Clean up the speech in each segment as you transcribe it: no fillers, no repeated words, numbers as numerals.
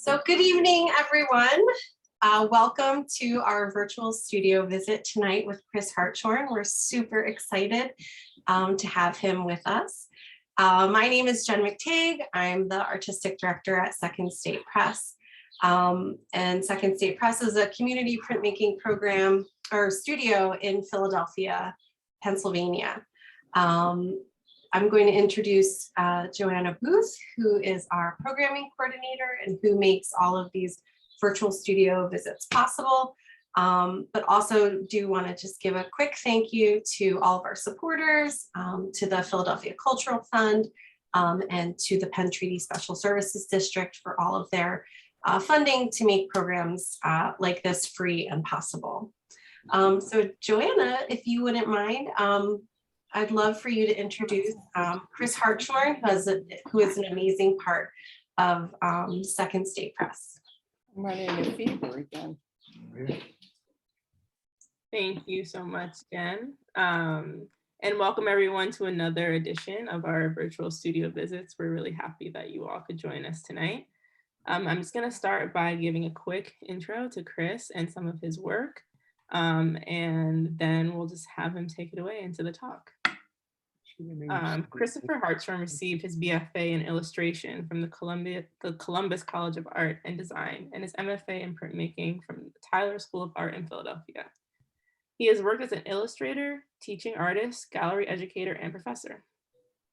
So good evening, everyone. Welcome to our virtual studio visit tonight with Chris Hartshorne. We're super excited to have him with us. My name is Jen McTague. I'm the artistic director at Second State Press. And Second State Press is a community printmaking program or studio in Philadelphia, Pennsylvania. I'm going to introduce Joanna Booth, who is our programming coordinator and who makes all of these virtual studio visits possible. But also do want to just give a quick thank you to all of our supporters, to the Philadelphia Cultural Fund, and to the Penn Treaty Special Services District for all of their funding to make programs like this free and possible. So Joanna, if you wouldn't mind, I'd love for you to introduce Chris Hartshorne, who is an amazing part of Second State Press. I'm running a fever again. Thank you so much, Jen. And welcome everyone to another edition of our virtual studio visits. We're really happy that you all could join us tonight. I'm just gonna start by giving a quick intro to Chris and some of his work. And then we'll just have him take it away into the talk. Christopher Hartshorne received his BFA in illustration from the Columbus College of Art and Design and his MFA in printmaking from the Tyler School of Art in Philadelphia. He has worked as an illustrator, teaching artist, gallery educator, and professor.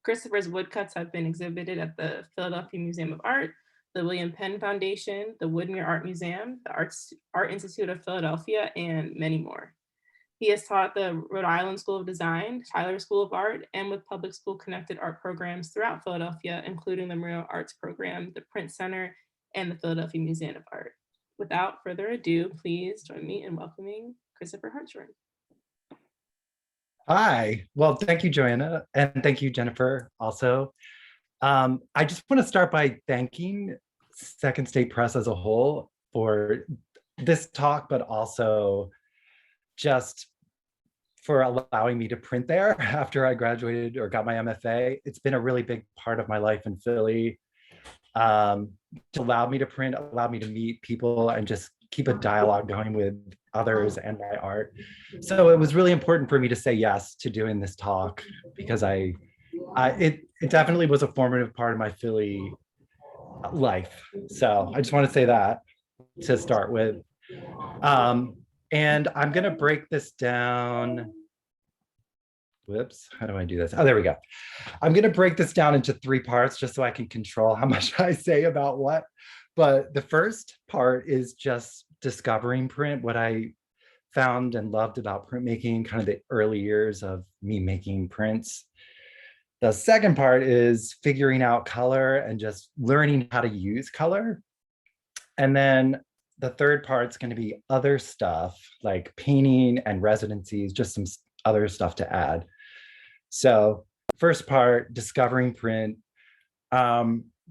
Christopher's woodcuts have been exhibited at the Philadelphia Museum of Art, the William Penn Foundation, the Woodmere Art Museum, the Art Institute of Philadelphia, and many more. He has taught at the Rhode Island School of Design, Tyler School of Art, and with public school connected art programs throughout Philadelphia, including the Mural Arts Program, the Print Center, and the Philadelphia Museum of Art. Without further ado, please join me in welcoming Christopher Hartshorne. Hi, well, thank you, Joanna, and thank you, Jennifer, also. I just want to start by thanking Second State Press as a whole for this talk, but also just for allowing me to print there after I graduated or got my MFA. It's been a really big part of my life in Philly. It allowed me to print, allowed me to meet people and just keep a dialogue going with others and my art. So it was really important for me to say yes to doing this talk because it definitely was a formative part of my Philly life. So I just want to say that to start with. And I'm going to break this down. Whoops, how do I do this? Oh, there we go. I'm going to break this down into 3 parts just so I can control how much I say about what. But the first part is just discovering print, what I found and loved about printmaking, kind of the early years of me making prints. The second part is figuring out color and just learning how to use color. And then the third part is going to be other stuff like painting and residencies, just some other stuff to add. So first part, discovering print.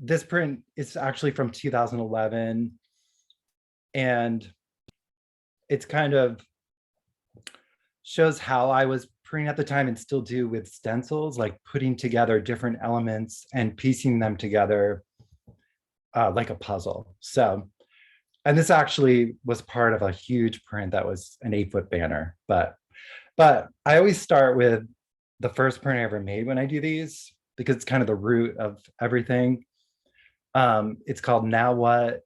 This print is actually from 2011. And it's kind of shows how I was printing at the time and still do with stencils, like putting together different elements and piecing them together like a puzzle. So, and this actually was part of a huge print that was an 8-foot banner. But I always start with the first print I ever made when I do these, because it's kind of the root of everything. It's called Now What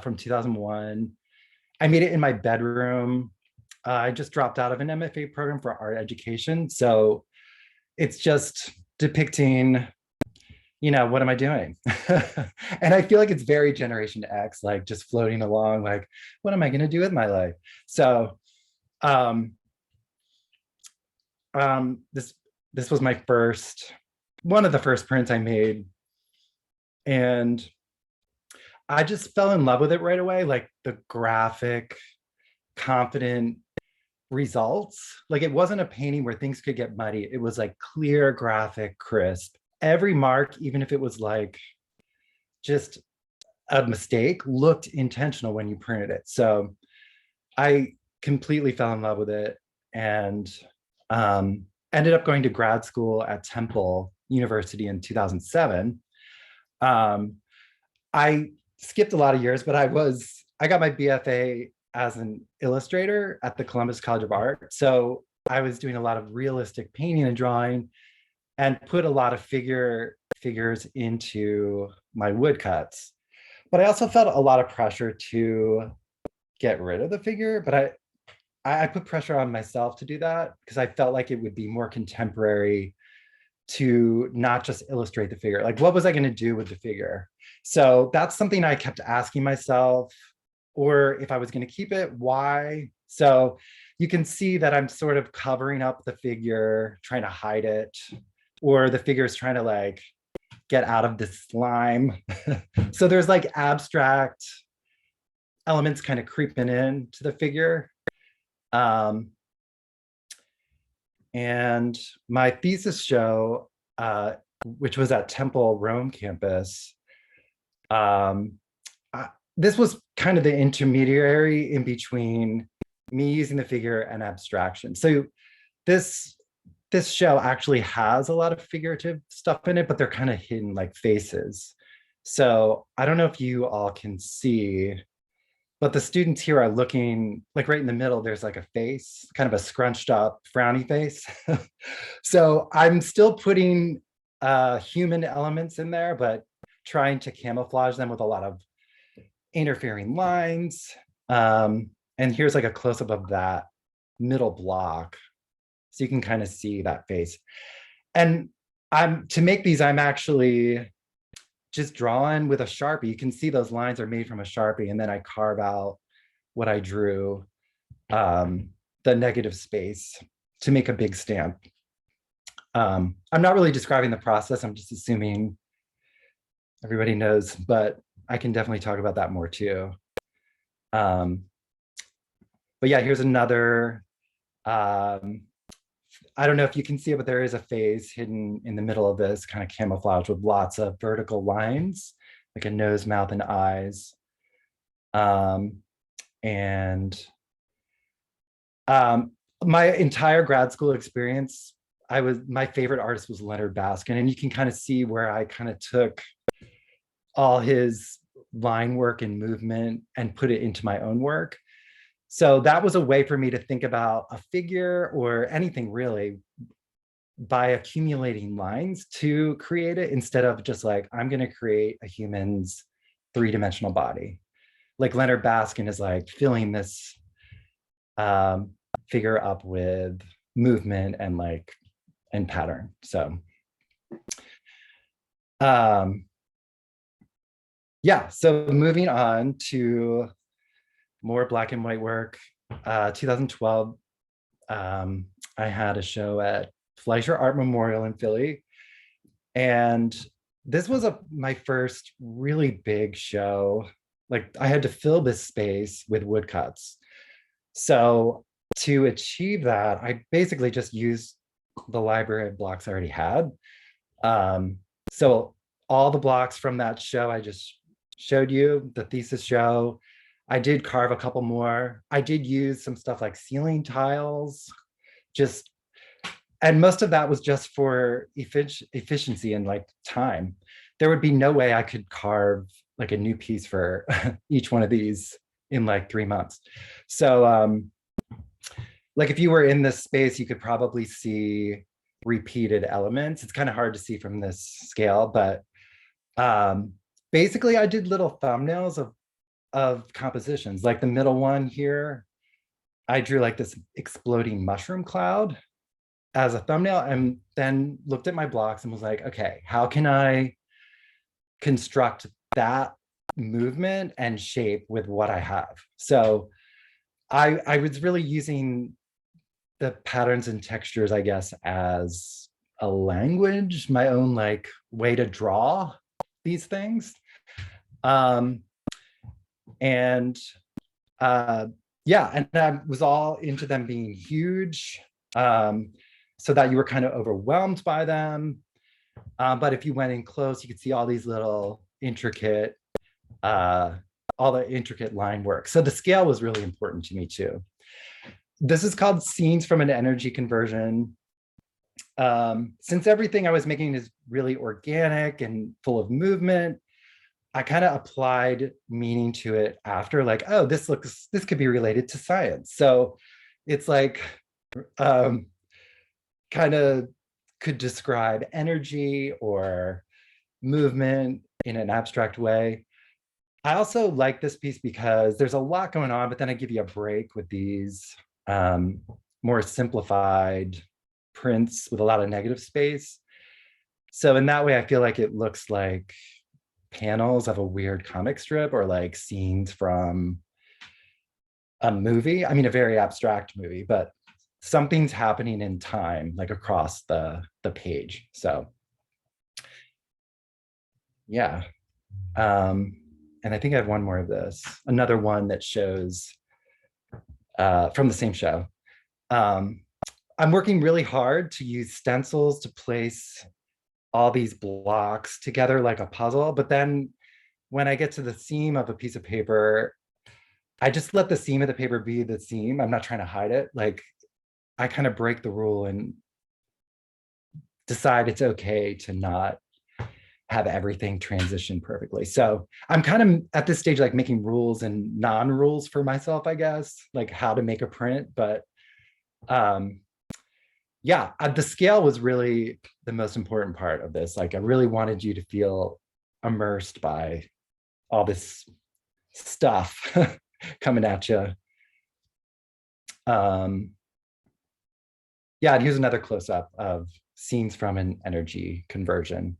from 2001. I made it in my bedroom. I just dropped out of an MFA program for art education. So it's just depicting, you know, what am I doing? And I feel like it's very Generation X, like just floating along, like, what am I going to do with my life? So this was my one of the first prints I made. And I just fell in love with it right away, like the graphic, confident results. Like it wasn't a painting where things could get muddy. It was like clear, graphic, crisp. Every mark, even if it was like just a mistake, looked intentional when you printed it. So I completely fell in love with it and ended up going to grad school at Temple University in 2007. I skipped a lot of years, but I got my BFA as an illustrator at the Columbus College of Art. So I was doing a lot of realistic painting and drawing and put a lot of figures into my woodcuts. But I also felt a lot of pressure to get rid of the figure, but I put pressure on myself to do that because I felt like it would be more contemporary to not just illustrate the figure. Like, what was I going to do with the figure? So that's something I kept asking myself, or if I was going to keep it, why? So you can see that I'm sort of covering up the figure, trying to hide it, or the figure is trying to like get out of the slime. So there's like abstract elements kind of creeping in to the figure. And my thesis show, which was at Temple Rome campus, this was kind of the intermediary in between me using the figure and abstraction. So this show actually has a lot of figurative stuff in it, but they're kind of hidden like faces. So I don't know if you all can see, but the students here are looking like right in the middle, there's like a face, kind of a scrunched up, frowny face. So I'm still putting human elements in there, but trying to camouflage them with a lot of interfering lines. And here's like a close-up of that middle block. So you can kind of see that face. And to make these, I'm actually just drawing with a Sharpie. You can see those lines are made from a Sharpie, and then I carve out what I drew, the negative space to make a big stamp. I'm not really describing the process. I'm just assuming everybody knows, but I can definitely talk about that more too. But yeah, here's another, I don't know if you can see it, but there is a phase hidden in the middle of this, kind of camouflage with lots of vertical lines, like a nose, mouth, and eyes. My entire grad school experience, my favorite artist was Leonard Baskin, and you can kind of see where I kind of took all his line work and movement and put it into my own work. So that was a way for me to think about a figure or anything really by accumulating lines to create it, instead of just like, I'm going to create a human's three-dimensional body. Like Leonard Baskin is like filling this figure up with movement and pattern. So yeah, so moving on to more black and white work. 2012, I had a show at Fleischer Art Memorial in Philly. And this was my first really big show. Like, I had to fill this space with woodcuts. So to achieve that, I basically just used the library of blocks I already had. So all the blocks from that show I just showed you, the thesis show, I did carve a couple more. I did use some stuff like ceiling tiles, and most of that was just for efficiency and like time. There would be no way I could carve like a new piece for each one of these in like 3 months. So like if you were in this space, you could probably see repeated elements. It's kind of hard to see from this scale, but basically I did little thumbnails of compositions. Like the middle one here, I drew like this exploding mushroom cloud as a thumbnail, and then looked at my blocks and was like, okay, how can I construct that movement and shape with what I have? So I was really using the patterns and textures, I guess, as a language, my own like way to draw these things. Yeah, and I was all into them being huge, so that you were kind of overwhelmed by them. But if you went in close, you could see all these little intricate, all the intricate line work. So the scale was really important to me too. This is called Scenes from an Energy Conversion. Since everything I was making is really organic and full of movement, I kind of applied meaning to it after, like, oh, this could be related to science. So it's like um, kind of could describe energy or movement in an abstract way. I also like this piece because there's a lot going on, but then I give you a break with these um, more simplified prints with a lot of negative space. So in that way, I feel like it looks like panels of a weird comic strip or like scenes from a movie. I mean, a very abstract movie, but something's happening in time, like across the page. So yeah. And I think I have one more of this, another one that shows from the same show. I'm working really hard to use stencils to place all these blocks together like a puzzle, but then when I get to the seam of a piece of paper, I just let the seam of the paper be the seam. I'm not trying to hide it. Like I kind of break the rule and decide it's okay to not have everything transition perfectly. So I'm kind of at this stage, like making rules and non-rules for myself, I guess, like how to make a print. But yeah, the scale was really the most important part of this. Like I really wanted you to feel immersed by all this stuff coming at you. Yeah, and here's another close-up of scenes from an energy conversion.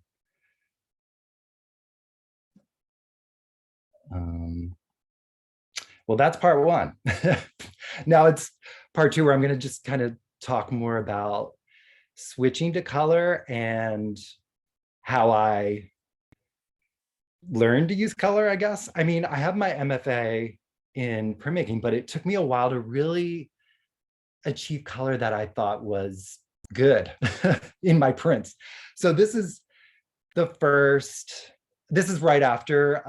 Well, that's part one. Now it's part two where I'm going to just kind of talk more about switching to color and how I learned to use color, I guess. I mean, I have my MFA in printmaking, but it took me a while to really achieve color that I thought was good in my prints. So this is right after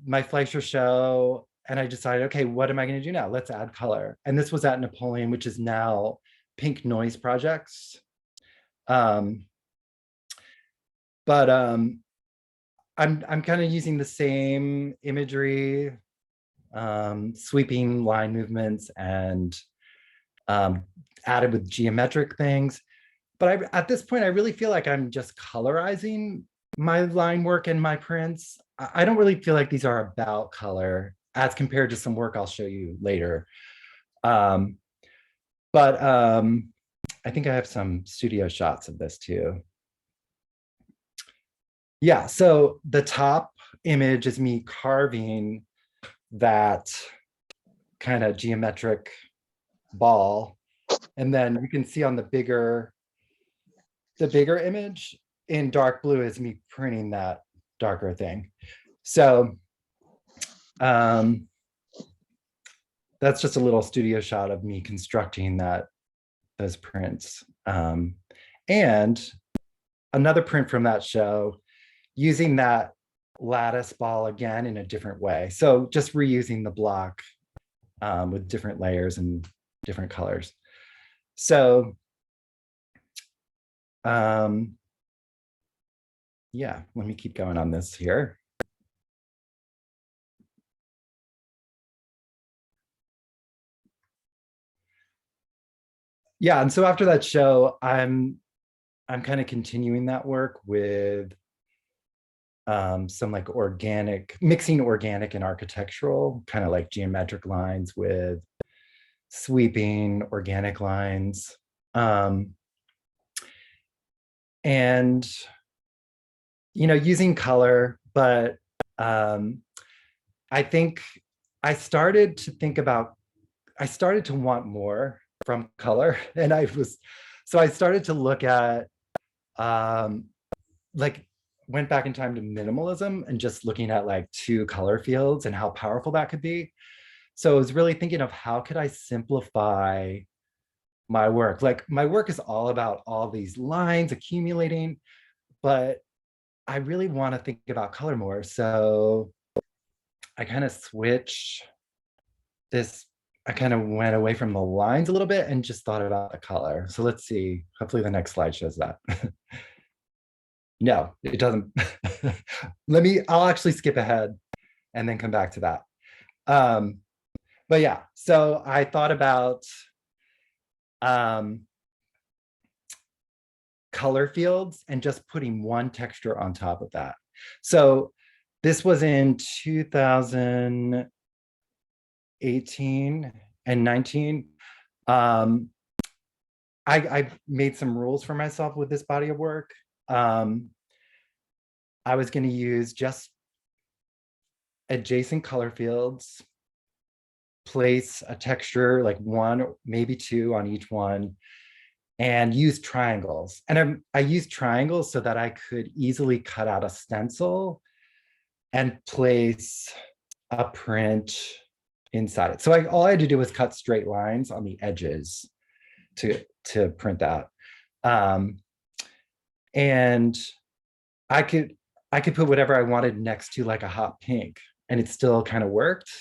my Fleischer show, and I decided, okay, what am I going to do now? Let's add color. And this was at Napoleon, which is now Pink Noise Projects. I'm kind of using the same imagery, sweeping line movements, and added with geometric things. But at this point, I really feel like I'm just colorizing my line work and my prints. I don't really feel like these are about color as compared to some work I'll show you later. But I think I have some studio shots of this too. Yeah, so the top image is me carving that kind of geometric ball. And then you can see on the bigger image in dark blue is me printing that darker thing. So that's just a little studio shot of me constructing those prints. And another print from that show, using that lattice ball again in a different way. So just reusing the block with different layers and different colors. So yeah, let me keep going on this here. Yeah, and so after that show, I'm kind of continuing that work with some like mixing organic and architectural, kind of like geometric lines with sweeping organic lines. And, using color, but I think I started to want more from color. And I started to look at, went back in time to minimalism and just looking at like 2 color fields and how powerful that could be. So I was really thinking of how could I simplify my work? Like my work is all about all these lines accumulating, but I really want to think about color more. So I kind of went away from the lines a little bit and just thought about the color. So let's see, hopefully the next slide shows that. No, it doesn't. I'll actually skip ahead and then come back to that. But yeah, so I thought about color fields and just putting one texture on top of that. So this was in 2018 and 19. I made some rules for myself with this body of work. I was going to use just adjacent color fields, place a texture like one, maybe two on each one, and use triangles. And I used triangles so that I could easily cut out a stencil and place a print inside it. So all I had to do was cut straight lines on the edges to print that. And I could put whatever I wanted next to like a hot pink, and it still kind of worked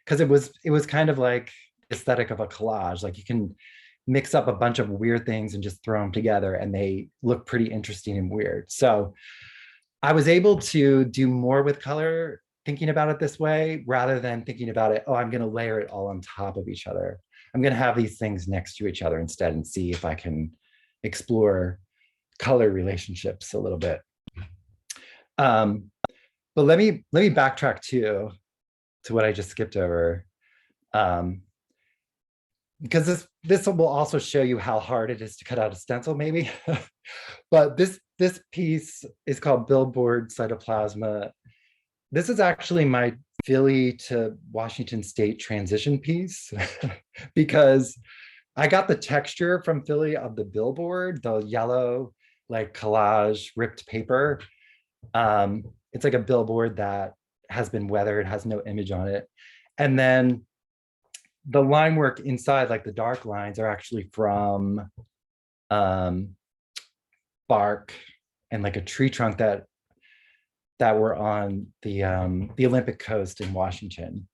because it was kind of like aesthetic of a collage. Like you can mix up a bunch of weird things and just throw them together and they look pretty interesting and weird. So I was able to do more with color thinking about it this way rather than thinking about it, oh, I'm going to layer it all on top of each other. I'm going to have these things next to each other instead and see if I can explore color relationships a little bit. But let me backtrack to what I just skipped over. Because this will also show you how hard it is to cut out a stencil, maybe. But this piece is called Billboard Cytoplasma. This is actually my Philly to Washington State transition piece because I got the texture from Philly of the billboard, the yellow, like collage ripped paper. It's like a billboard that has been weathered, has no image on it. And then the line work inside, like the dark lines, are actually from bark and like a tree trunk that were on the Olympic coast in Washington.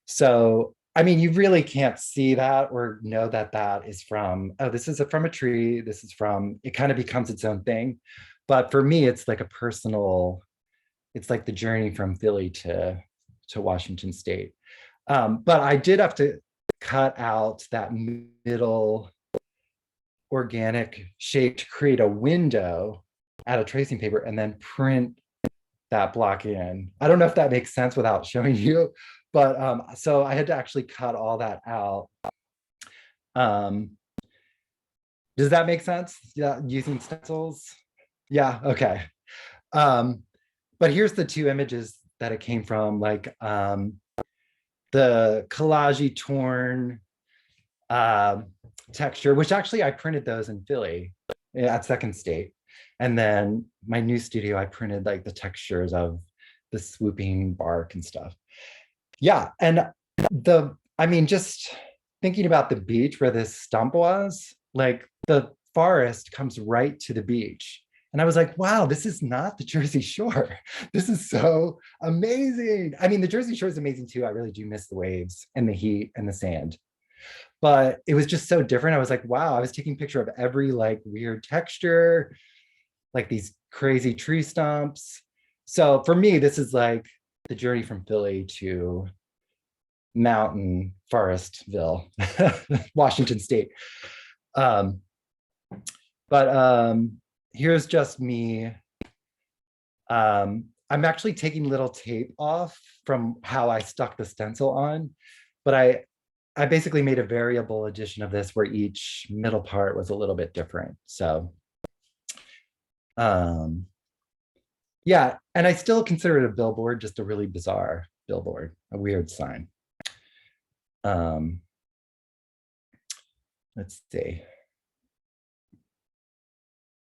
So, I mean, you really can't see that or know that that is from, oh, this is from a tree. This is from, it kind of becomes its own thing. But for me, it's like a personal, it's like the journey from Philly to Washington State. But I did have to cut out that middle organic shape to create a window out of tracing paper and then print that block in. I don't know if that makes sense without showing you, but so I had to actually cut all that out. Does that make sense? Yeah, using stencils? Yeah, okay. But here's the two images that it came from, like the collage torn texture, which actually I printed those in Philly at Second State. And then my new studio, I printed like the textures of the swooping bark and stuff. Yeah, and I mean, just thinking about the beach where this stump was, like the forest comes right to the beach. And I was like, wow, this is not the Jersey Shore. This is so amazing. I mean, the Jersey Shore is amazing too. I really do miss the waves and the heat and the sand. But it was just so different. I was like, wow, I was taking a picture of every like weird texture, like these crazy tree stumps. So for me, this is like the journey from Philly to Mountain Forestville, Washington State. Here's just me. I'm actually taking little tape off from how I stuck the stencil on, but I basically made a variable edition of this where each middle part was a little bit different. So yeah, and I still consider it a billboard, just a really bizarre billboard, a weird sign. Let's see.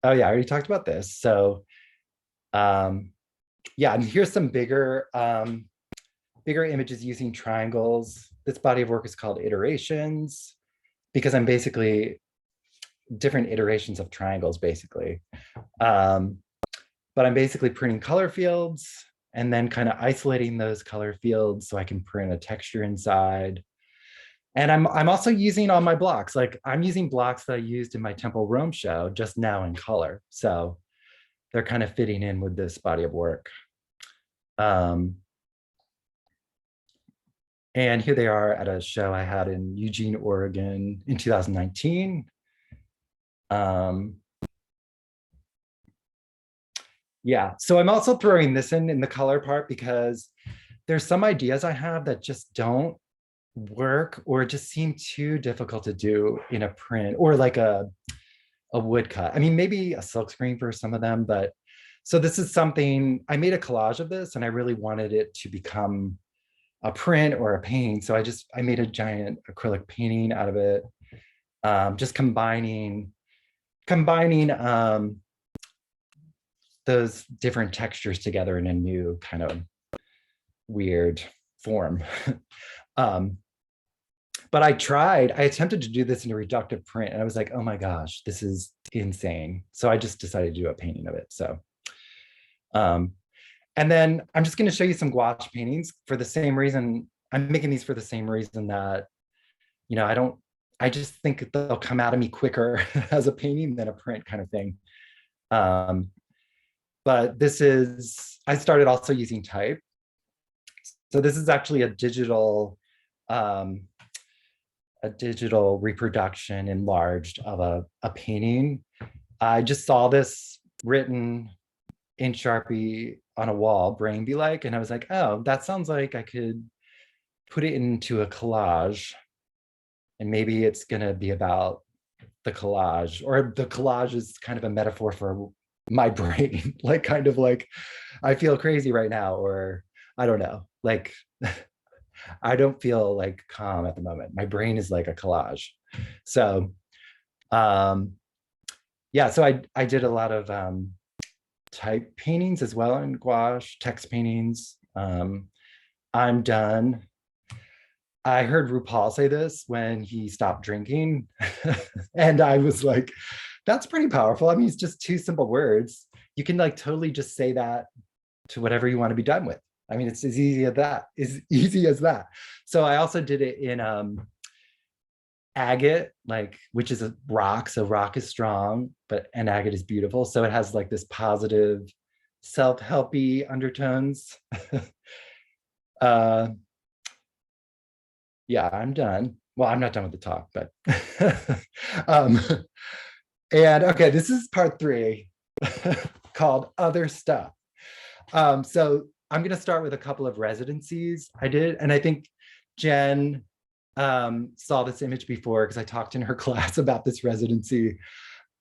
Oh yeah, I already talked about this. So yeah, and here's some bigger images using triangles. This body of work is called Iterations because I'm basically different iterations of triangles basically. But I'm basically printing color fields and then kind of isolating those color fields so I can print a texture inside. And I'm also using all my blocks. Like I'm using blocks that I used in my Temple Rome show just now in color. So they're kind of fitting in with this body of work. And here they are at a show I had in Eugene, Oregon in 2019. Yeah, so I'm also throwing this in the color part because there's some ideas I have that just don't work or just seem too difficult to do in a print or like a woodcut. I mean, maybe a silk screen for some of them, but so this is something, I made a collage of this and I really wanted it to become a print or a painting. So I made a giant acrylic painting out of it, just combining those different textures together in a new kind of weird form. But I attempted to do this in a reductive print and I was like, oh my gosh, this is insane. So I just decided to do a painting of it. So, and then I'm just gonna show you some gouache paintings for the same reason. I'm making these for the same reason that, you know, I just think they'll come out of me quicker as a painting than a print kind of thing. But I started also using type. So this is actually a digital reproduction enlarged of a painting. I just saw this written in Sharpie on a wall, Brain Be Like, and I was like, oh, that sounds like I could put it into a collage and maybe it's gonna be about the collage, or the collage is kind of a metaphor for my brain, like kind of like I feel crazy right now, or I don't know, like I don't feel like calm at the moment. My brain is like a collage. So yeah, so I did a lot of type paintings as well in gouache, text paintings. I'm done. I heard RuPaul say this when he stopped drinking. And I was like, that's pretty powerful. I mean, it's just two simple words. You can like totally just say that to whatever you want to be done with. I mean, it's as easy as that. So I also did it in agate, like, which is a rock. So rock is strong, and agate is beautiful. So it has like this positive, self-helpy undertones. Yeah, I'm done. Well, I'm not done with the talk, but and okay, this is part 3 called Other Stuff. So I'm going to start with a couple of residencies I did. And I think Jen saw this image before because I talked in her class about this residency.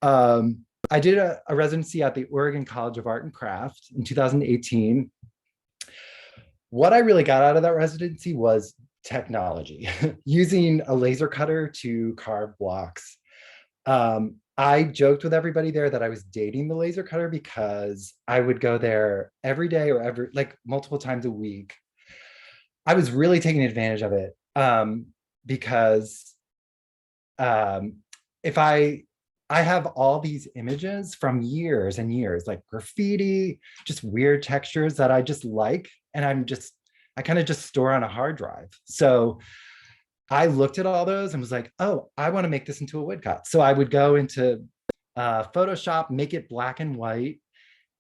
I did a residency at the Oregon College of Art and Craft in 2018. What I really got out of that residency was technology, using a laser cutter to carve blocks. I joked with everybody there that I was dating the laser cutter because I would go there every day or like multiple times a week. I was really taking advantage of it because if I have all these images from years and years, like graffiti, just weird textures that I just like, and I kind of just store on a hard drive. So I looked at all those and was like, oh, I want to make this into a woodcut. So I would go into Photoshop, make it black and white,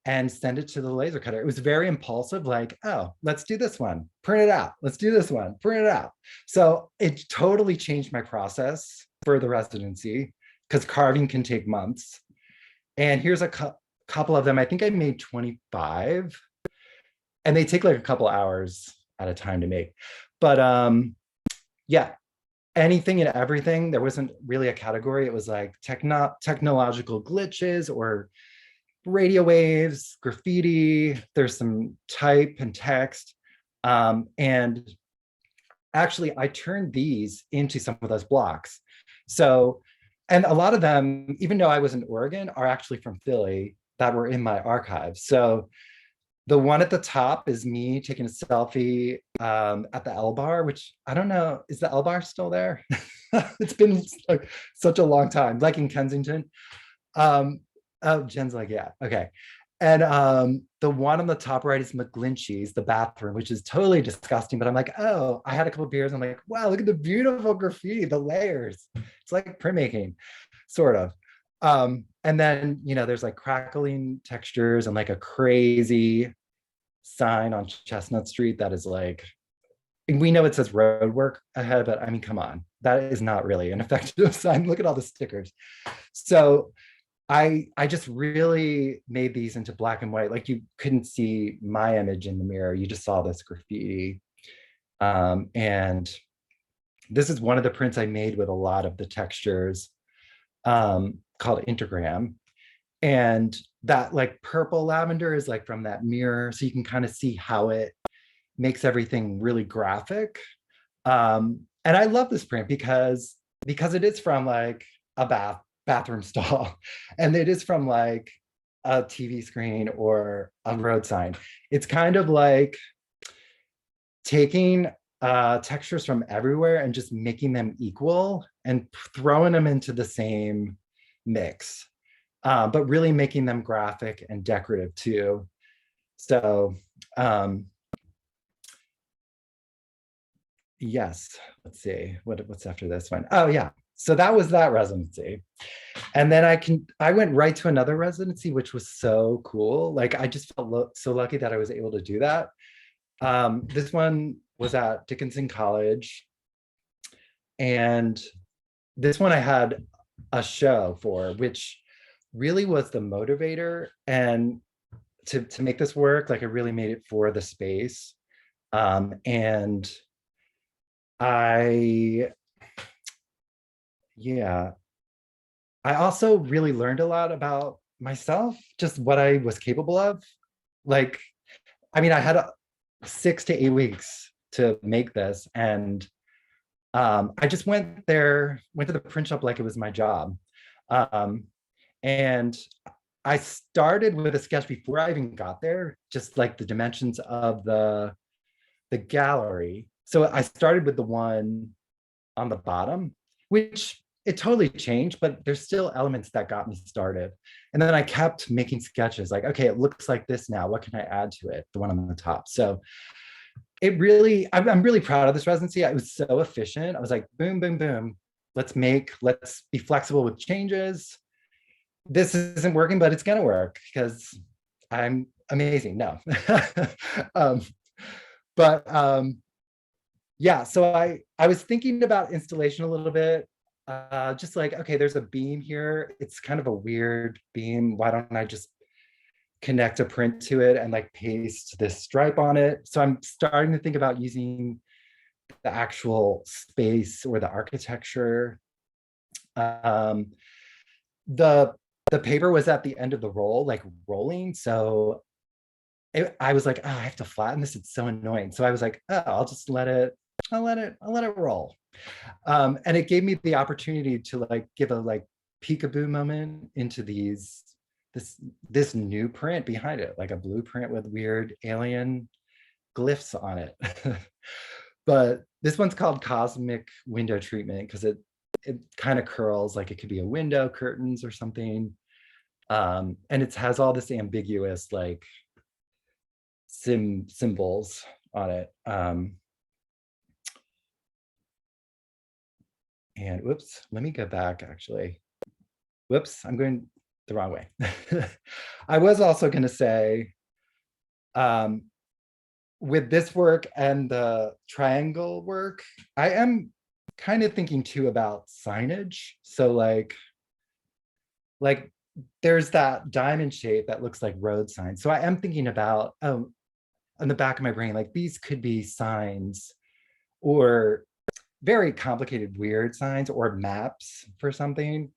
and send it to the laser cutter. It was very impulsive, like, oh, let's do this one, print it out. Let's do this one, print it out. So it totally changed my process for the residency because carving can take months. And here's a couple of them. I think I made 25, and they take like a couple hours at a time to make. But yeah, anything and everything. There wasn't really a category. It was like technological glitches or radio waves, graffiti. There's some type and text. And actually, I turned these into some of those blocks. So, and a lot of them, even though I was in Oregon, are actually from Philly that were in my archive. So the one at the top is me taking a selfie at the L Bar, which I don't know, is the L Bar still there? It's been like such a long time, like in Kensington. Oh, Jen's like, yeah, okay. And the one on the top right is McGlinchey's, the bathroom, which is totally disgusting. But I'm like, oh, I had a couple of beers. I'm like, wow, look at the beautiful graffiti, the layers. It's like printmaking, sort of. And then, there's like crackling textures and like a crazy sign on Chestnut Street that is like, and we know it says road work ahead, but I mean, come on, that is not really an effective sign. Look at all the stickers. So I just really made these into black and white. Like you couldn't see my image in the mirror. You just saw this graffiti. And this is one of the prints I made with a lot of the textures, called Intergram. And that like purple lavender is like from that mirror. So you can kind of see how it makes everything really graphic. And I love this print because it is from like a bathroom stall, and it is from like a TV screen or a road sign. It's kind of like taking textures from everywhere and just making them equal and throwing them into the same mix, but really making them graphic and decorative too. So yes, let's see, what's after this one? Oh yeah, so that was that residency. And then I went right to another residency, which was so cool. Like I just felt so lucky that I was able to do that. This one was at Dickinson College. And this one I had a show for, which really was the motivator. And to make this work, like I really made it for the space. And I also really learned a lot about myself, just what I was capable of. Like, I mean, I had 6 to 8 weeks to make this. And I just went to the print shop like it was my job. And I started with a sketch before I even got there, just like the dimensions of the gallery. So I started with the one on the bottom, which it totally changed, but there's still elements that got me started. And then I kept making sketches like, okay, it looks like this now. What can I add to it? The one on the top. So I'm really proud of this residency. It was so efficient. I was like, boom, boom, boom. Let's be flexible with changes. This isn't working, but it's gonna work because I'm amazing. No. But yeah, so I was thinking about installation a little bit. Just like, okay, there's a beam here. It's kind of a weird beam. Why don't I just connect a print to it and like paste this stripe on it? So I'm starting to think about using the actual space or the architecture. The paper was at the end of the roll, like rolling. So I was like, oh, I have to flatten this. It's so annoying. So I was like, oh, I'll let it roll. And it gave me the opportunity to like give a like peekaboo moment into this new print behind it, like a blueprint with weird alien glyphs on it. But this one's called Cosmic Window Treatment because it kind of curls, like it could be a window, curtains or something. And it has all this ambiguous like symbols on it. And whoops, let me go back actually. Whoops, I'm going the wrong way. I was also going to say, with this work and the triangle work, I am kind of thinking too about signage. So like there's that diamond shape that looks like road signs. So I am thinking about, on the back of my brain, like these could be signs or very complicated, weird signs or maps for something.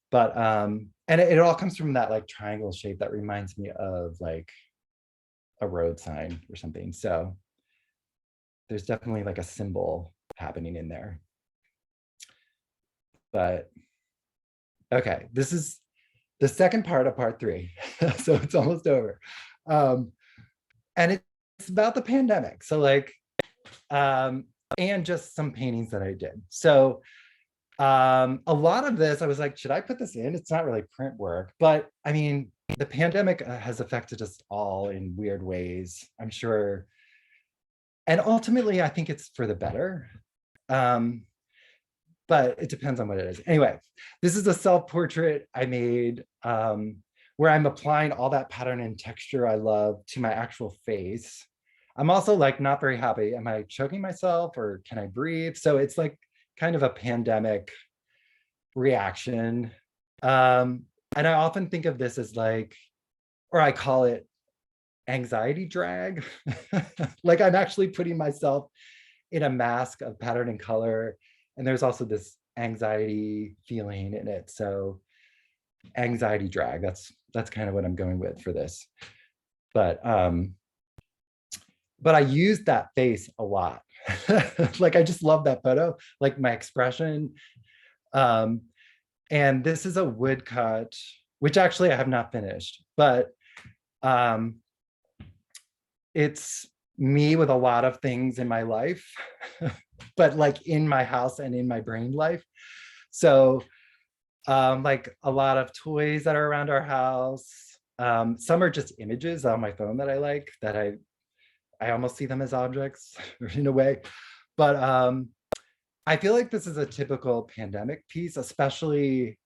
But and it all comes from that like triangle shape that reminds me of like a road sign or something. So there's definitely like a symbol happening in there. But okay, this is the second part of part 3. So it's almost over. And it's about the pandemic. So like, and just some paintings that I did. So a lot of this, I was like, should I put this in? It's not really print work, but I mean, the pandemic has affected us all in weird ways, I'm sure. And ultimately, I think it's for the better. but it depends on what it is. Anyway, this is a self-portrait I made where I'm applying all that pattern and texture I love to my actual face. I'm also like not very happy. Am I choking myself or can I breathe? So it's like kind of a pandemic reaction. And I often think of this as like, or I call it anxiety drag. Like I'm actually putting myself in a mask of pattern and color. And there's also this anxiety feeling in it. So anxiety drag, that's kind of what I'm going with for this. But I use that face a lot. Like I just love that photo, like my expression. And this is a woodcut, which actually I have not finished, but it's me with a lot of things in my life, but like in my house and in my brain life. So like a lot of toys that are around our house. Some are just images on my phone that I like, that I almost see them as objects in a way. But I feel like this is a typical pandemic piece, especially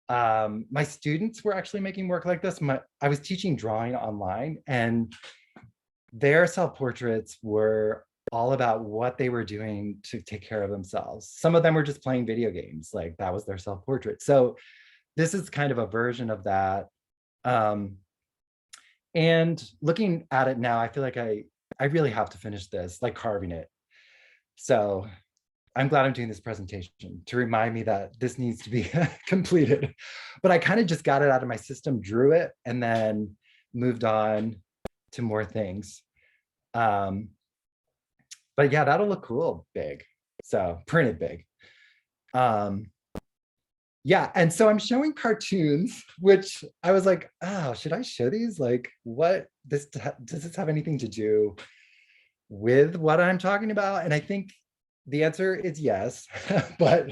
my students were actually making work like this. I was teaching drawing online, and their self-portraits were all about what they were doing to take care of themselves. Some of them were just playing video games, like that was their self-portrait. So this is kind of a version of that. And looking at it now, I feel like I really have to finish this, like carving it. So I'm glad I'm doing this presentation to remind me that this needs to be completed. But I kind of just got it out of my system, drew it, and then moved on to more things. But yeah, that'll look cool big. So printed big. Yeah, and so I'm showing cartoons, which I was like, oh, should I show these? Like, what does this have anything to do with what I'm talking about? And I think the answer is yes, but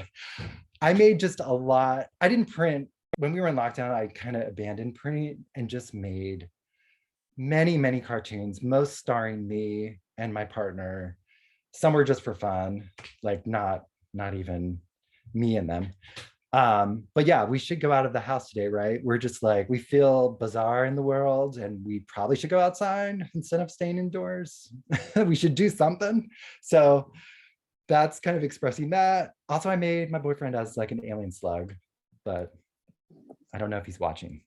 I made just a lot. I didn't print. When we were in lockdown, I kind of abandoned printing and just made many, many cartoons, most starring me and my partner. Some were just for fun, like not even me and them. But yeah, we should go out of the house today, right? We're just like, we feel bizarre in the world and we probably should go outside instead of staying indoors. We should do something. So that's kind of expressing that. Also, I made my boyfriend as like an alien slug, but I don't know if he's watching.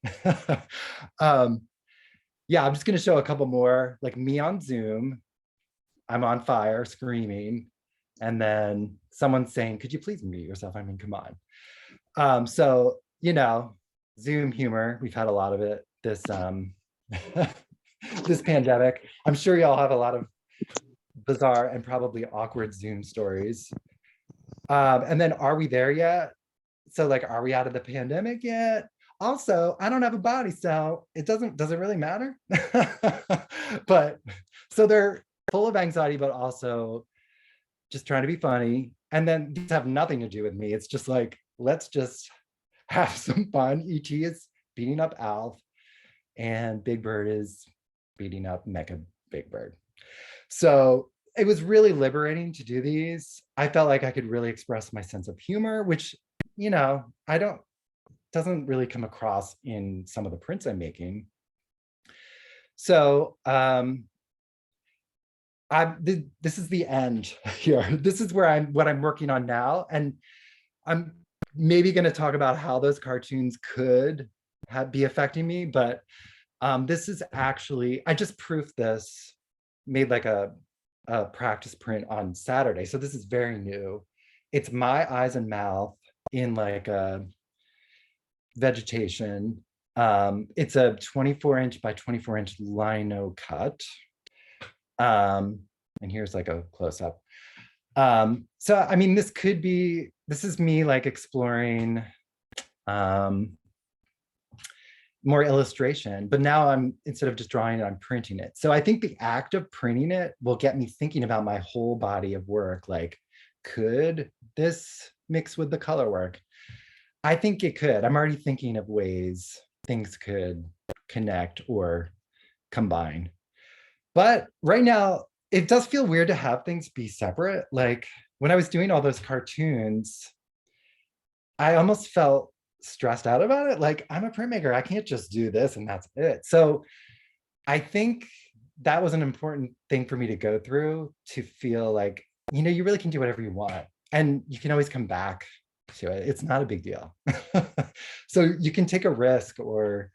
Yeah, I'm just gonna show a couple more, like me on Zoom. I'm on fire, screaming, and then someone saying, could you please mute yourself? I mean, come on. So, you know, Zoom humor, we've had a lot of it this this pandemic. I'm sure y'all have a lot of bizarre and probably awkward Zoom stories. And then are we there yet? So like, are we out of the pandemic yet? Also, I don't have a body, so it doesn't really matter. But so they're full of anxiety, but also just trying to be funny. And then these have nothing to do with me. It's just like, let's just have some fun. E.T. is beating up Alf, and Big Bird is beating up Mecha Big Bird. So it was really liberating to do these. I felt like I could really express my sense of humor, which, you know, doesn't really come across in some of the prints I'm making. So this is the end here. This is where what I'm working on now. And I'm maybe going to talk about how those cartoons could be affecting me. But this is actually, I just proofed this, made like a practice print on Saturday. So this is very new. It's my eyes and mouth in like a vegetation. It's a 24-inch by 24-inch lino cut. And here's like a close-up. So I mean, this is me like exploring more illustration, but now instead of just drawing it, I'm printing it. So I think the act of printing it will get me thinking about my whole body of work. Like, could this mix with the color work? I think it could. I'm already thinking of ways things could connect or combine. But right now, it does feel weird to have things be separate. Like when I was doing all those cartoons, I almost felt stressed out about it. Like, I'm a printmaker, I can't just do this and that's it. So I think that was an important thing for me to go through, to feel like, you really can do whatever you want and you can always come back to it. It's not a big deal. So you can take a risk or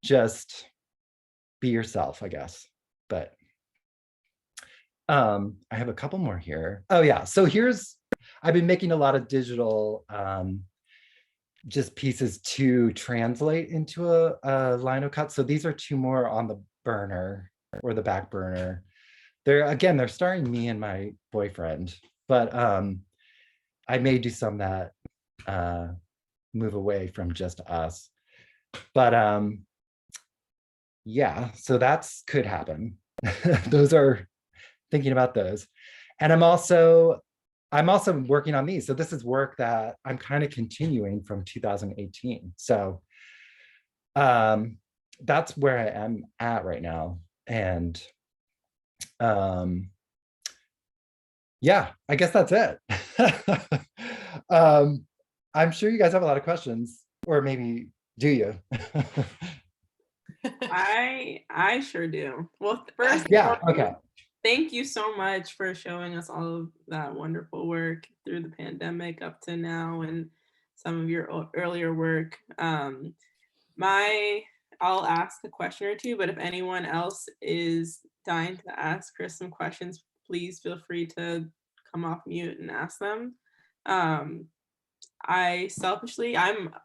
just be yourself, I guess. But I have a couple more here. Oh yeah, so I've been making a lot of digital just pieces to translate into a lino cut. So these are two more on the burner or the back burner. They're starring me and my boyfriend, but I may do some that move away from just us. But yeah, so that's could happen. Those are thinking about those. And I'm also working on these. So this is work that I'm kind of continuing from 2018. So that's where I am at right now. And yeah, I guess that's it. I'm sure you guys have a lot of questions, or maybe do you? I sure do. Well, first, Yeah, okay. thank you so much for showing us all of that wonderful work through the pandemic up to now, and some of your earlier work. I'll ask a question or two, but if anyone else is dying to ask Chris some questions, please feel free to come off mute and ask them. I'm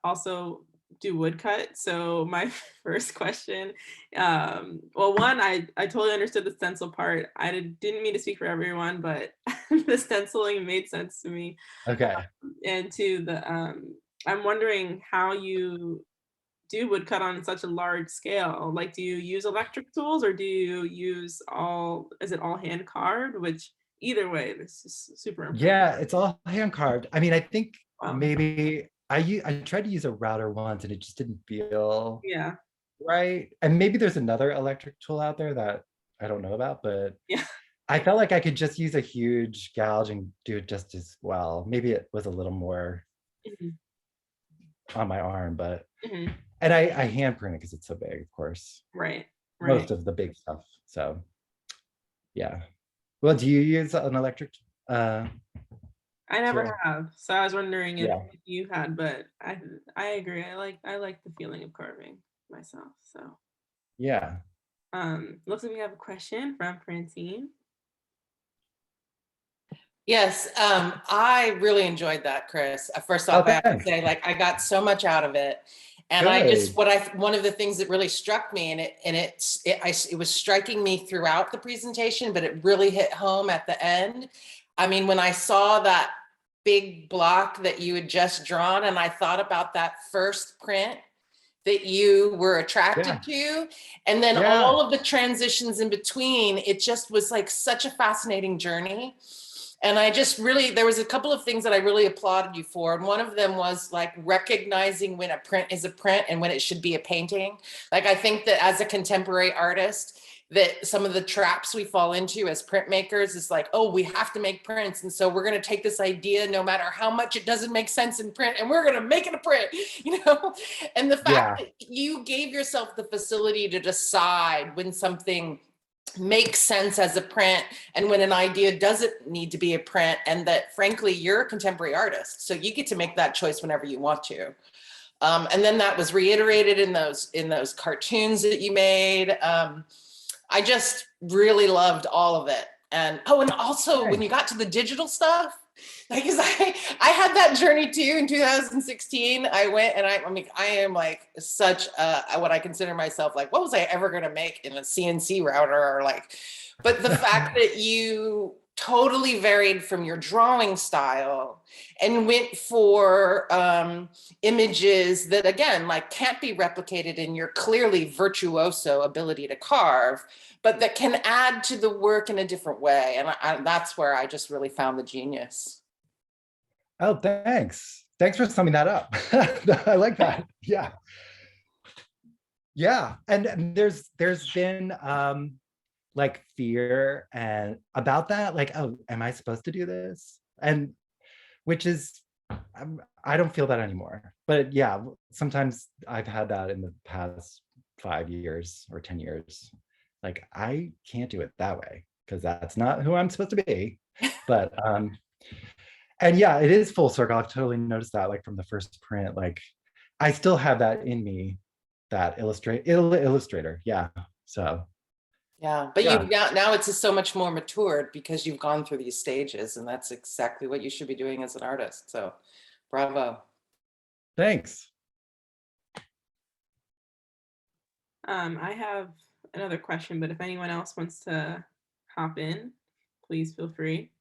also do woodcut. So my first question, one, I totally understood the stencil part. Didn't mean to speak for everyone, but the stenciling made sense to me. Okay. And I'm wondering how you do woodcut on such a large scale. Like, do you use electric tools or do you use is it all hand carved? Which either way, this is super impressive. Yeah, it's all hand carved. I mean, I think Wow. maybe I tried to use a router once and it just didn't feel Yeah. right. And maybe there's another electric tool out there that I don't know about, but Yeah. I felt like I could just use a huge gouge and do it just as well. Maybe it was a little more on my arm, but and I hand print it because it's so big, of course. Right. Most of the big stuff. So yeah. Well, do you use an electric? I never tool? have, so I was wondering if Yeah. you had, but I agree. I like the feeling of carving myself. So Yeah. looks like we have a question from Francine. Yes, I really enjoyed that, Chris. First off, I have to say, like, I got so much out of it. And I just, one of the things that really struck me, and it was striking me throughout the presentation, but it really hit home at the end. I mean, when I saw that big block that you had just drawn, and I thought about that first print that you were attracted to, and then all of the transitions in between, it just was like such a fascinating journey. And I just really, there was a couple of things that I really applauded you for. And one of them was like recognizing when a print is a print and when it should be a painting. Like, I think that as a contemporary artist, that some of the traps we fall into as printmakers is like, oh, we have to make prints. And so we're going to take this idea, no matter how much it doesn't make sense in print, and we're going to make it a print, And the fact that you gave yourself the facility to decide when something makes sense as a print and when an idea doesn't need to be a print, and that frankly you're a contemporary artist, so you get to make that choice whenever you want to. And then that was reiterated in those cartoons that you made. I just really loved all of it. And and also when you got to the digital stuff, like, cause I had that journey too in 2016. I went and I am like such what I consider myself, like, what was I ever going to make in a CNC router, or like, but the fact that you totally varied from your drawing style and went for images that, again, like, can't be replicated in your clearly virtuoso ability to carve, but that can add to the work in a different way. And that's where I just really found the genius. Oh, thanks. Thanks for summing that up. I like that. Yeah. Yeah. And there's been like fear and about that, like, oh, am I supposed to do this? And which is, I don't feel that anymore. But yeah, sometimes I've had that in the past 5 years or 10 years. Like, I can't do it that way because that's not who I'm supposed to be. But and yeah, it is full circle. I've totally noticed that, like from the first print, like I still have that in me, that illustrator. Yeah. So Yeah, but yeah, you now it's just so much more matured because you've gone through these stages, and that's exactly what you should be doing as an artist. So, bravo. thanks. I have another question, but if anyone else wants to hop in, please feel free.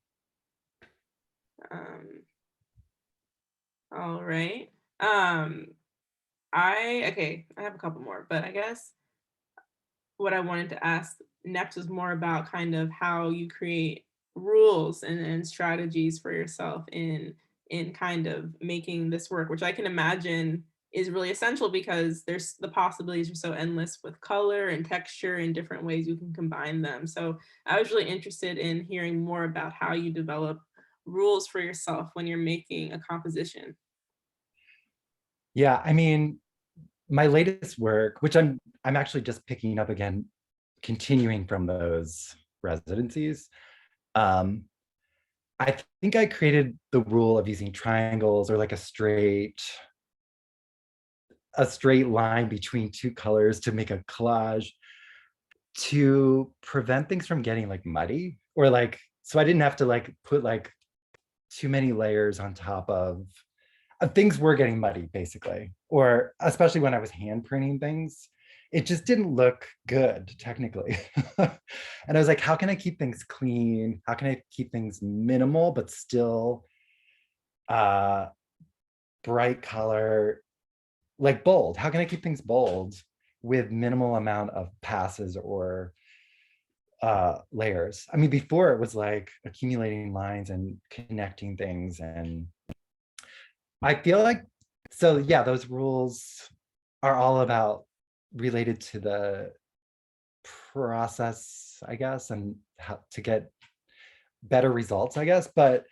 All right. I have a couple more, but I guess what I wanted to ask next was more about kind of how you create rules and strategies for yourself in kind of making this work, which I can imagine is really essential because there's the possibilities are so endless with color and texture and different ways you can combine them. So I was really interested in hearing more about how you develop rules for yourself when you're making a composition. Yeah, I mean, my latest work, which I'm actually just picking up again, continuing from those residencies. I think I created the rule of using triangles or like a straight line between two colors to make a collage to prevent things from getting like muddy, or like, so I didn't have to like put like too many layers on top of things were getting muddy basically, or especially when I was hand printing things, it just didn't look good technically. And I was like, how can I keep things clean? How can I keep things minimal, but still bright color, like bold? How can I keep things bold with minimal amount of passes or layers? I mean, before it was like accumulating lines and connecting things, and I feel like, so yeah, those rules are all about related to the process, I guess, and how to get better results, I guess. But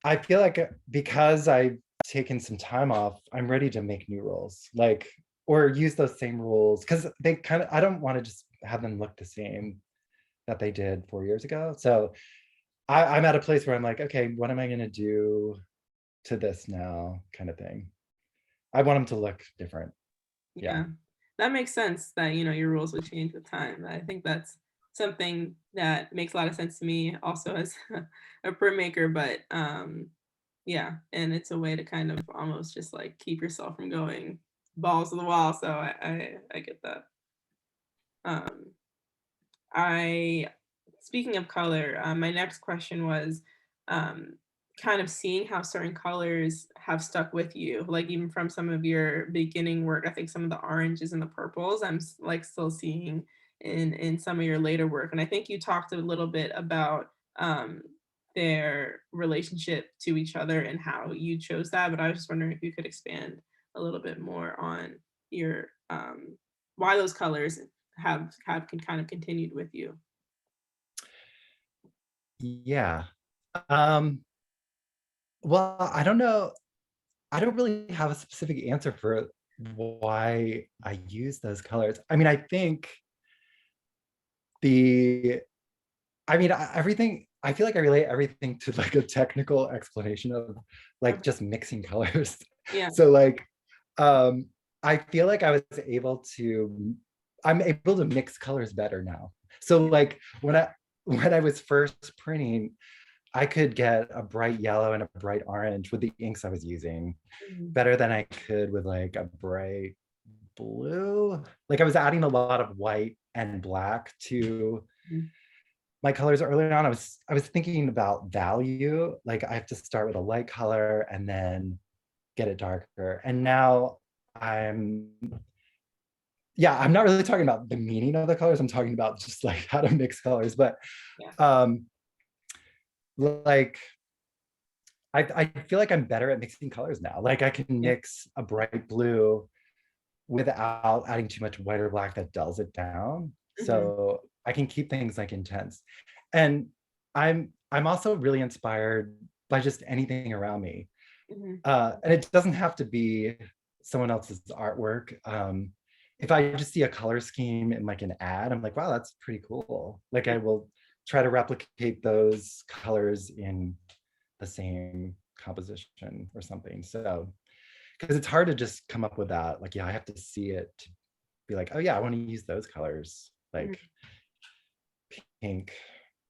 I feel like because I've taken some time off, I'm ready to make new rules, like, or use those same rules, because they kind of, I don't want to just have them look the same that they did 4 years ago. So I'm at a place where I'm like, okay, what am I going to do to this now, kind of thing. I want them to look different. Yeah, that makes sense that, your rules would change with time. I think that's something that makes a lot of sense to me also as a printmaker, but yeah, and it's a way to kind of almost just like keep yourself from going balls to the wall. So I get that. Um, I Speaking of color, my next question was um, kind of seeing how certain colors have stuck with you, like even from some of your beginning work. I think some of the oranges and the purples like still seeing in some of your later work. And I think you talked a little bit about their relationship to each other and how you chose that. But I was just wondering if you could expand a little bit more on your why those colors have kind of continued with you. Yeah. Um, well, I don't know. I don't really have a specific answer for why I use those colors. I mean, I think the, I mean, everything, I feel like I relate everything to like a technical explanation of like just mixing colors. Yeah. So like, I feel like I'm able to mix colors better now. So like when I was first printing, I could get a bright yellow and a bright orange with the inks I was using Mhm. better than I could with like a bright blue. Like I was adding a lot of white and black to Mhm. my colors early on. I was thinking about value. Like I have to start with a light color and then get it darker. And now I'm yeah, I'm not really talking about the meaning of the colors. I'm talking about just like how to mix colors. But Yeah. like I feel like I'm better at mixing colors now. Like I can Yeah. mix a bright blue without adding too much white or black that dulls it down. Mhm. So I can keep things like intense. And I'm also really inspired by just anything around me. And it doesn't have to be someone else's artwork. If I just see a color scheme in like an ad, I'm like, wow, that's pretty cool. Like I will try to replicate those colors in the same composition or something. So, because it's hard to just come up with that. Like, yeah, I have to see it to be like, oh yeah, I want to use those colors, like pink,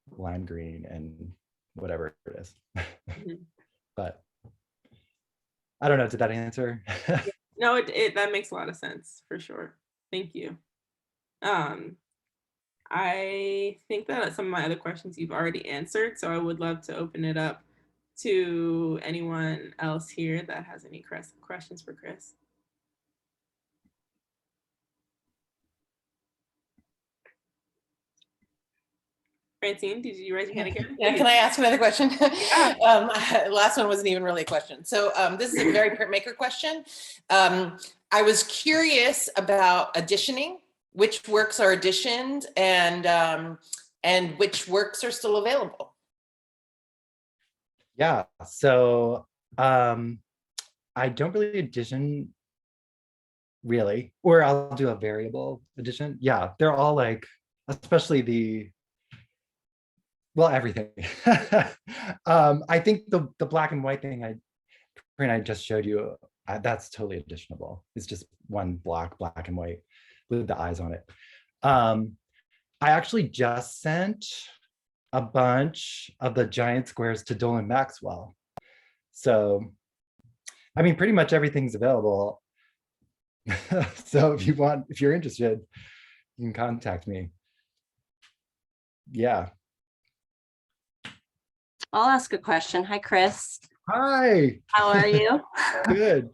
lime green, and whatever it is. But I don't know, did that answer? No, it that makes a lot of sense for sure. Thank you. I think that some of my other questions you've already answered, so I would love to open it up to anyone else here that has any questions for Chris. Francine, did you raise your hand again? Yeah, can I ask another question? Yeah. Last one wasn't even really a question. So this is a very printmaker question. I was curious about additioning, which works are additioned and which works are still available. Yeah, so I don't really addition really, or I'll do a variable addition. Yeah, they're all like, especially well, everything. I think the black and white thing I just showed you, that's totally additionable. It's just one block, black and white with the eyes on it. I actually just sent a bunch of the giant squares to Dolan Maxwell. So, I mean, pretty much everything's available. So if you're interested, you can contact me. Yeah. I'll ask a question. Hi, Chris. Hi. How are you? Good.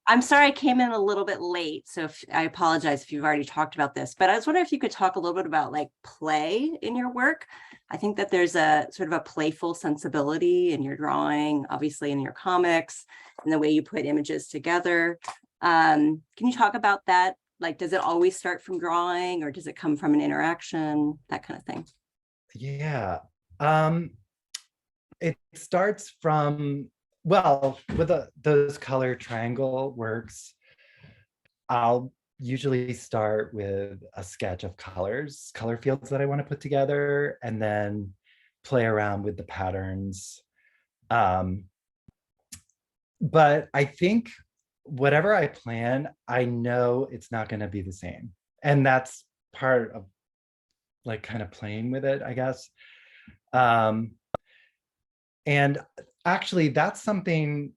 I'm sorry I came in a little bit late, so I apologize if you've already talked about this, but I was wondering if you could talk a little bit about like play in your work. I think that there's a sort of a playful sensibility in your drawing, obviously in your comics, and the way you put images together. Can you talk about that? Like, does it always start from drawing or does it come from an interaction, that kind of thing? Yeah. It starts from, well, with those color triangle works, I'll usually start with a sketch of color fields that I want to put together, and then play around with the patterns. But I think whatever I plan, I know it's not going to be the same. And that's part of like kind of playing with it, I guess. And actually, that's something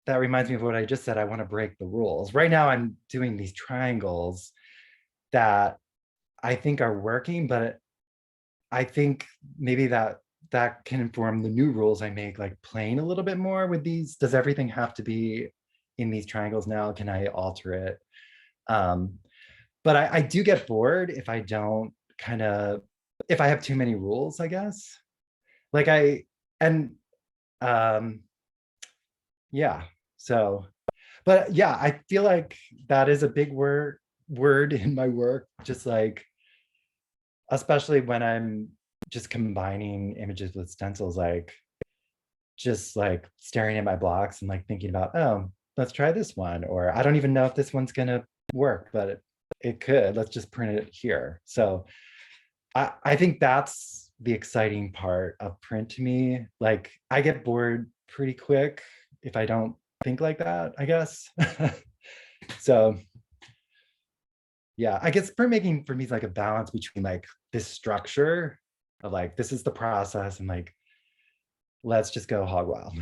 that reminds me of what I just said. I want to break the rules. Right now, I'm doing these triangles that I think are working, but I think maybe that can inform the new rules I make, like playing a little bit more with these. Does everything have to be in these triangles now? Can I alter it? But I do get bored if I don't if I have too many rules, I guess. Like yeah, so, but yeah, I feel like that is a big word in my work, just like, especially when I'm just combining images with stencils, like just like staring at my blocks and like thinking about, oh, let's try this one, or I don't even know if this one's gonna work, but it could, let's just print it here. So I think that's the exciting part of print to me. Like I get bored pretty quick if I don't think like that, I guess. So yeah, I guess printmaking for me is like a balance between like this structure of like, this is the process, and like, let's just go hog wild.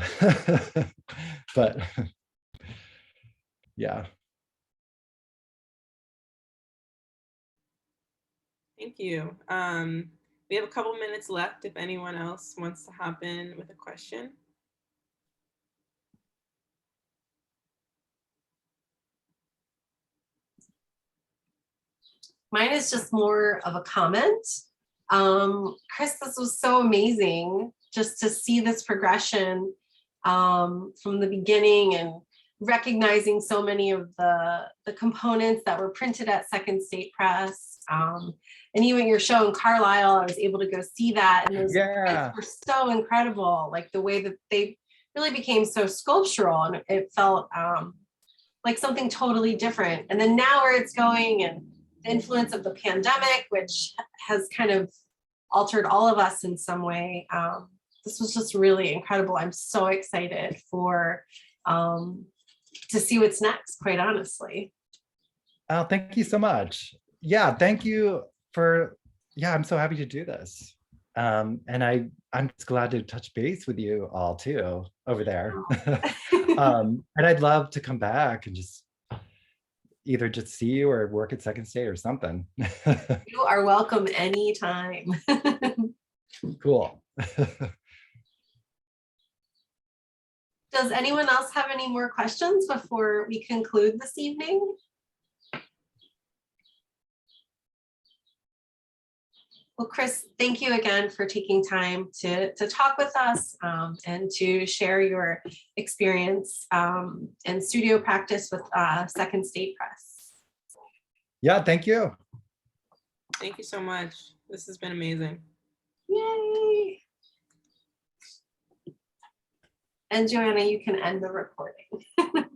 But yeah. Thank you. We have a couple minutes left if anyone else wants to hop in with a question. Mine is just more of a comment. Chris, this was so amazing just to see this progression from the beginning, and recognizing so many of the components that were printed at Second State Press. And even your show in Carlisle, I was able to go see that, and those prints were so incredible. Like the way that they really became so sculptural, and it felt like something totally different. And then now where it's going, and the influence of the pandemic, which has kind of altered all of us in some way. This was just really incredible. I'm so excited for to see what's next, quite honestly. Oh, thank you so much. Yeah, thank you for, yeah, I'm so happy to do this. And I'm just glad to touch base with you all too over there. And I'd love to come back and just either just see you or work at Second State or something. You are welcome anytime. Cool. Does anyone else have any more questions before we conclude this evening? Well, Chris, thank you again for taking time to talk with us and to share your experience and studio practice with Second State Press. Yeah, thank you. Thank you so much. This has been amazing. Yay. And Joanna, you can end the recording.